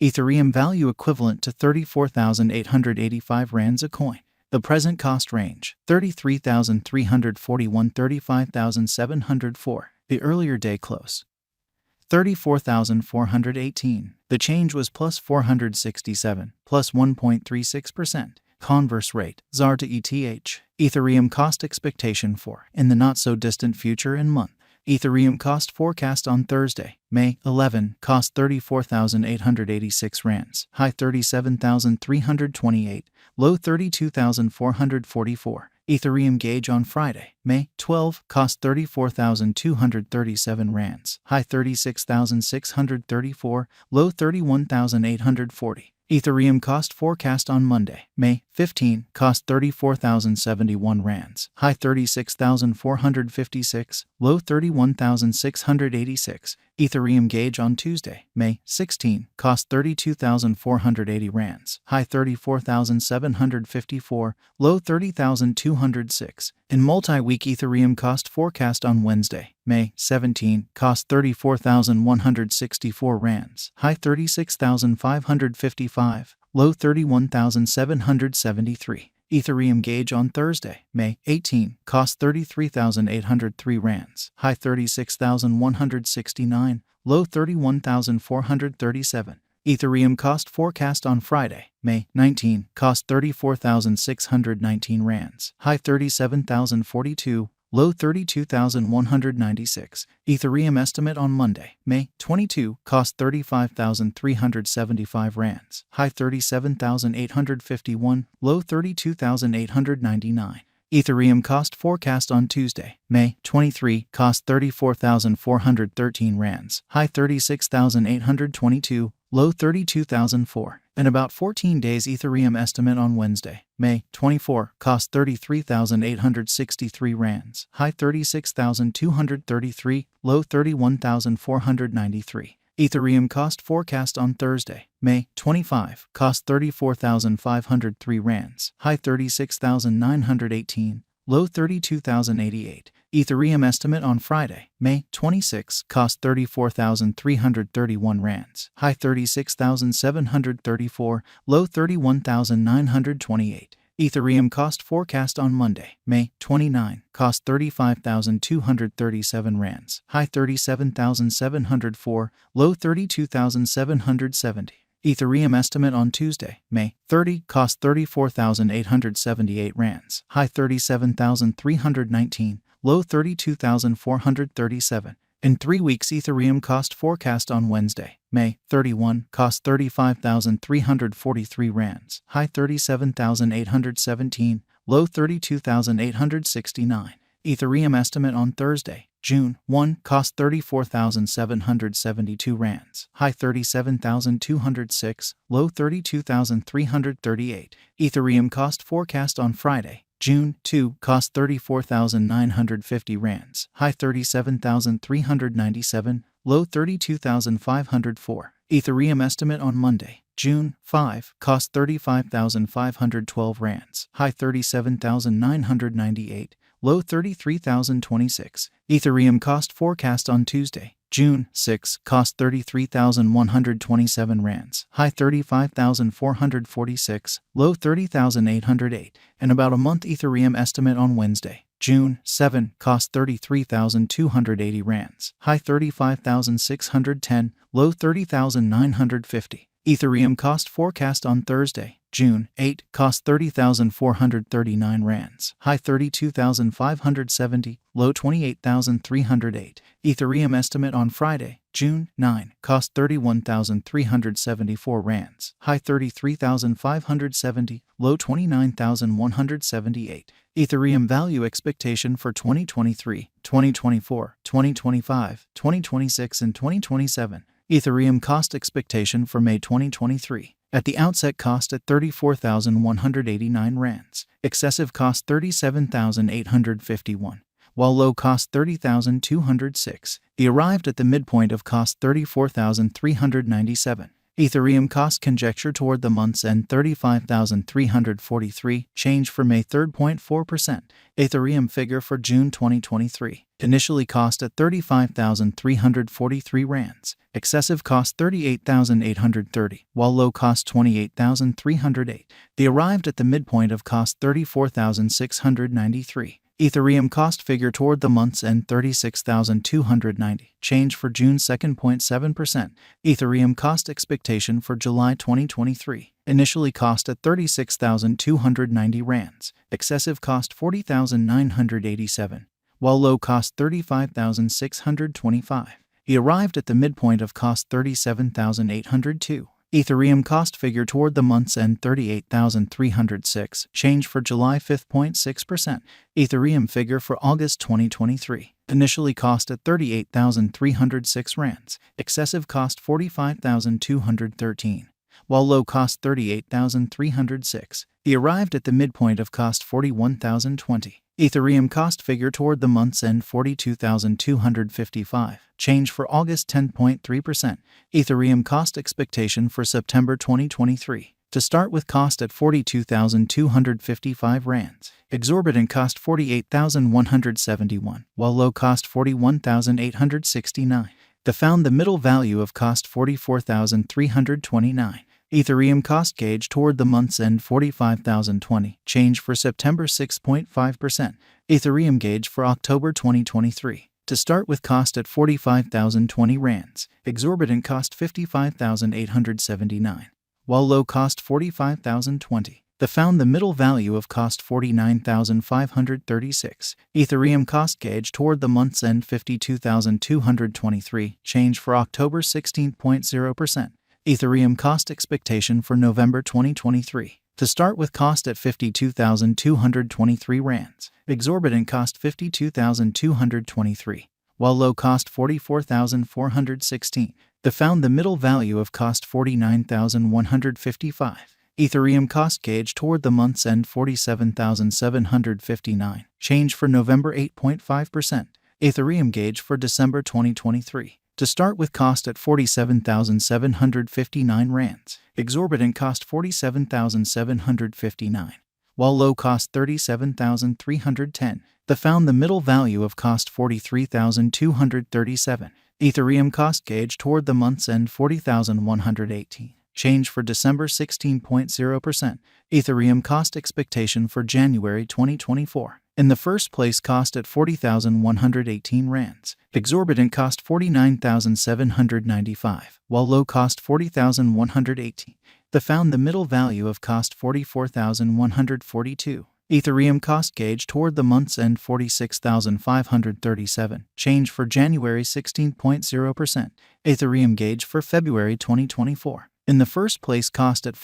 Ethereum value equivalent to 34,885 rands a coin. The present cost range, 33,341 35,704. The earlier day close, 34,418. The change was plus 467, plus 1.36%. Converse rate, ZAR to ETH. Ethereum cost expectation for, in the not-so-distant future and month. Ethereum cost forecast on Thursday, May 11, cost 34,886 rands, high 37,328, low 32,444. Ethereum gauge on Friday, May 12, cost 34,237 rands, high 36,634, low 31,840. Ethereum cost forecast on Monday, May 15, cost 34,071 rands, high 36,456, low 31,686. Ethereum gauge on Tuesday, May 16, cost 32,480 rands, high 34,754, low 30,206. In multi-week Ethereum cost forecast on Wednesday, May 17, cost 34,164 rands, high 36,555, low 31,773. Ethereum gauge on Thursday, May 18, cost 33,803 rands, high 36,169, low 31,437. Ethereum cost forecast on Friday, May 19, cost 34,619 rands, high 37,042, low 32,196. Ethereum estimate on Monday, May 22, cost 35,375 rands, high 37,851, low 32,899. Ethereum cost forecast on Tuesday, May 23, cost 34,413 rands, high 36,822, low 32,004. In about 14 days Ethereum estimate on Wednesday, May 24, cost 33,863 rands, high 36,233, low 31,493. Ethereum cost forecast on Thursday, May 25, cost 34,503 rands, high 36,918, low 32,088. Ethereum estimate on Friday, May 26, cost 34,331 rands, high 36,734, low 31,928. Ethereum cost forecast on Monday, May 29, cost 35,237 rands, high 37,704, low 32,770. Ethereum estimate on Tuesday, May 30, cost 34,878 rands, high 37,319, low 32,437. In 3 weeks Ethereum cost forecast on Wednesday, May 31, cost 35,343 rands, high 37,817, low 32,869. Ethereum estimate on Thursday, June 1, cost 34,772 rands, high 37,206, low 32,338. Ethereum cost forecast on Friday, June 2, cost 34,950 rands, high 37,397, low 32,504. Ethereum estimate on Monday, June 5, cost 35,512 rands, high 37,998, low 33,026. Ethereum cost forecast on Tuesday, June 6, cost 33,127 rands, high 35,446, low 30,808. In about a month Ethereum estimate on Wednesday, June 7, cost 33,280 rands, high 35,610, low 30,950. Ethereum cost forecast on Thursday, June 8, cost 30,439 rands, high 32,570, low 28,308. Ethereum estimate on Friday, June 9, cost 31,374 rands, high 33,570, low 29,178. Ethereum value expectation for 2023, 2024, 2025, 2026, and 2027. Ethereum cost expectation for May 2023. At the outset cost at 34,189 rands. Excessive cost 37,851. While low cost 30,206. The arrived at the midpoint of cost 34,397. Ethereum cost conjecture toward the month's end 35,343, change for May 3rd 0.4%. Ethereum figure for June 2023. Initially cost at 35,343 rands. Excessive cost 38,830, while low cost 28,308. They arrived at the midpoint of cost 34,693. Ethereum cost figure toward the month's end 36,290, change for June 2nd 0.7%. Ethereum cost expectation for July 2023. Initially cost at 36,290 rands. Excessive cost 40,987, while low cost 35,625. He arrived at the midpoint of cost 37,802. Ethereum cost figure toward the month's end 38,306, change for July 5th 0.6%. Ethereum figure for August 2023. Initially cost at 38,306 rands. Excessive cost 45,213, while low cost 38,306. He arrived at the midpoint of cost 41,020. Ethereum cost figure toward the month's end 42,255, change for August 10.3%. Ethereum cost expectation for September 2023. To start with cost at 42,255 rands. Exorbitant cost 48,171, while low cost 41,869. They found the middle value of cost 44,329. Ethereum cost gauge toward the month's end 45,020, change for September 6.5%. Ethereum gauge for October 2023. To start with cost at 45,020 rands. Exorbitant cost 55,879, while low cost 45,020. They found the middle value of cost 49,536. Ethereum cost gauge toward the month's end 52,223, change for October 16.0%. Ethereum cost expectation for November 2023. To start with cost at 52,223 rands. Exorbitant cost 52,223, while low cost 44,416. They found the middle value of cost 49,155. Ethereum cost gauge toward the month's end 47,759, change for November 8.5%. Ethereum gauge for December 2023. To start with cost at 47,759 rands. Exorbitant cost 47,759, while low cost 37,310. They found the middle value of cost 43,237. Ethereum cost gauge toward the month's end 40,118. Change for December 16.0%. Ethereum cost expectation for January 2024. In the first place cost at 40,118 rands. Exorbitant cost 49,795, while low cost 40,118. They found the middle value of cost 44,142. Ethereum cost gauge toward the month's end 46,537, change for January 16.0%. Ethereum gauge for February 2024. In the first place cost at